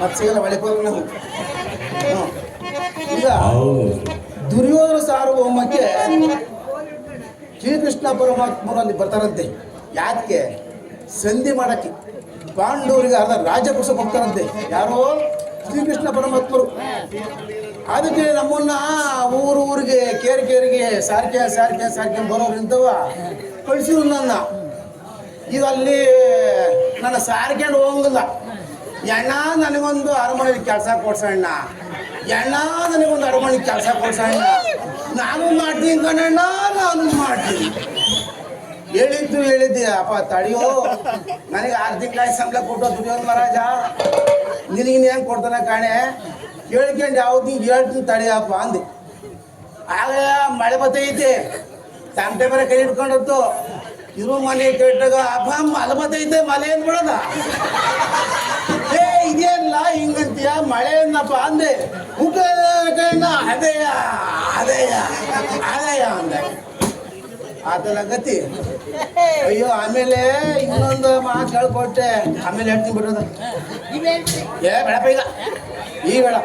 ಮತ್ತೆ ಸಿಗಲ್ಲ ಒಳಗೆ ಹೋಗೋಣ ನಾವು. ಈಗ ದುರ್ಯೋಧನ ಸಾರ್ವಭೌಮಕ್ಕೆ ಶ್ರೀಕೃಷ್ಣ ಪರಮಾತ್ಮರು ಅಲ್ಲಿ ಬರ್ತಾರಂತೆ. ಯಾಕೆ? ಸಂಧಿ ಮಾಡಕ್ಕೆ ಪಾಂಡವರಿಗೆ ಅರ್ಧ ರಾಜ್ಯ ಕೊಡ್ಸಕ್ಕೆ ಹೋಗ್ತಾರಂತೆ. ಯಾರೋ ಶ್ರೀಕೃಷ್ಣ ಪರಮಾತ್ಮರು. ಅದಕ್ಕೆ ನಮ್ಮನ್ನ ಊರಿಗೆ ಕೇರಿಗೆ ಸಾರಿಗೆ ಬರೋರು ಇಂಥವ ಕಳಿಸಿದ್ರು ನನ್ನ. ಈಗ ಅಲ್ಲಿ ನನ್ನ ಸಾರ್ಕೊಂಡು ಹೋಗಂಗಿಲ್ಲ. ಎಣ್ಣ ನನಗೊಂದು ಅರಮನೆಗೆ ಕೆಲಸ ಕೊಡ್ಸಣ್ಣ, ಎಣ್ಣ ನನಗೊಂದು ಅರಮನೆಗೆ ಕೆಲಸ ಕೊಡ್ಸಣ್ಣ, ನಾನು ಮಾಡ್ತೀನಿ ಕಣಣ್ಣ, ನಾನು ಮಾಡ್ತೀನಿ. ಹೇಳಿದ್ದೆ ಅಪ್ಪ ತಡಿಯೋ, ನನಗೆ 6 ತಿಂಗಳ ಸಂಬಳ ಕೊಟ್ಟು ದುರ್ಯೋಧನ ಮಹಾರಾಜ ನಿನಗೆ ಹೆಂಗೆ ಕೊಡ್ತಾನೆ ಕಾಣೆ, ಕೇಳ್ಕೊಂಡು ಯಾವ್ದು ಹಿಂಗೆ ಹೇಳ್ತೀನಿ ತಡಿಯಪ್ಪ ಅಂದೆ. ಆಗ ಮಳೆ ಬತ್ತೈತೆ, ತಮಟೆ ಬರ ಕೈ ಹಿಡ್ಕೊಂಡತ್ತು. ಇರೋ ಮನೆ ಕೆಟ್ಟಾಗ ಅಪ್ಪ ಮಳೆ ಬತ್ತೈತೆ, ಮಳೆ ಏನ್ ಬಿಡೋದ? ಇದೇನಿಲ್ಲ ಹಿಂಗಂತೀಯ, ಮಳೆ ಏನಪ್ಪ ಅಂದೆ. ಅದೇಯ ಅಂದೆ. ಆತನ ಗತಿ. ಅಯ್ಯೋ, ಆಮೇಲೆ ಇನ್ನೊಂದು ಮಾತು ಹೇಳ್ಕೊಟ್ಟೆ, ಆಮೇಲೆ ಹೇಳ್ತೀನಿ ಬಿಡೋದ. ಬೇಡಪ್ಪ ಈಗ ಬೇಡ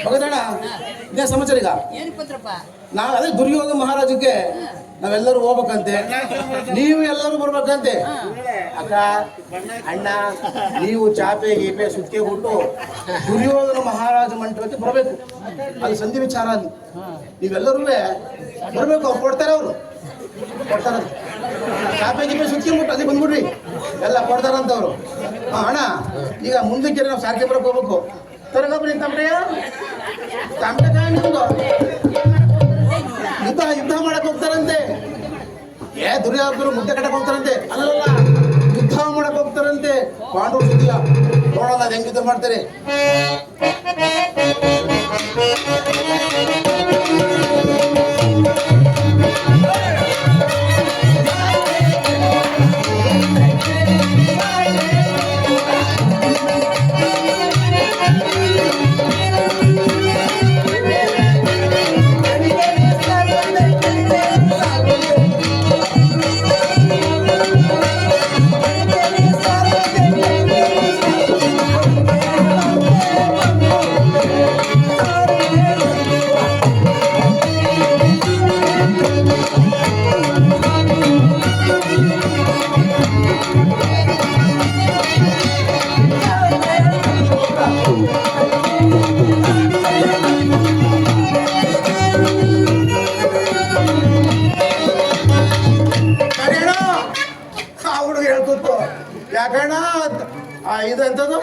ಹೋಗೋದಣ್ಣ. ಇದೇ ಸಮಾಚಾರ. ಈಗ ನಾವು ಅದೇ ದುರ್ಯೋಧನ ಮಹಾರಾಜಕ್ಕೆ ನಾವೆಲ್ಲರೂ ಹೋಗ್ಬೇಕಂತೆ, ನೀವು ಎಲ್ಲರೂ ಬರ್ಬೇಕಂತೆ. ಅಕ್ಕ ಅಣ್ಣ ನೀವು ಚಾಪೆ ಗೀಪೆ ಸುತ್ತಿಗೆ ಬಿಟ್ಟು ದುರ್ಯೋಧನ ಮಹಾರಾಜ ಮಂಟಪಕ್ಕೆ ಬರಬೇಕು. ಅದು ಸಂಧಿ ವಿಚಾರ. ಅಲ್ಲಿ ನೀವೆಲ್ಲರೂ ಬರಬೇಕು. ಅವ್ರು ಕೊಡ್ತಾರೆ, ಅವರು ಕೊಡ್ತಾರ. ಚಾಪೆ ಗೀಪೆ ಸುತ್ತಿಗೆ ಬಿಟ್ಟು ಅದೇ ಬಂದ್ಬಿಡ್ರಿ, ಎಲ್ಲ ಕೊಡ್ತಾರಂತವ್ರು. ಅಣ್ಣ ಈಗ ಮುಂದಕ್ಕೆ ನಾವು ಸಾರಿಗೆ ಬರಕ್ಕೆ ಹೋಗ್ಬೇಕು. ತರಗಬ್ರಿ ತಮ್ಮಯ್ಯ ತಮ್ಮಕಾಯಿ ಯುದ್ಧ ಮಾಡಕ್ ಹೋಗ್ತಾರಂತೆ. ದುರ್ಯೋಧನರು ಮುದ್ದೆ ಕಟ್ಟಕ್ ಹೋಗ್ತಾರಂತೆ. ಅಲ್ಲಲ್ಲ, ಯುದ್ಧ ಮಾಡಕ್ ಹೋಗ್ತಾರಂತೆ. ಪಾಂಡವರು ಸುದ್ದಿಯ ನೋಡೋಣ ಅದು ಹೆಂಗ್ ಯುದ್ಧ ಮಾಡ್ತಾರೆ. ಯಾಕಣ್ಣ ಇದು ಎಂಥದ್ದು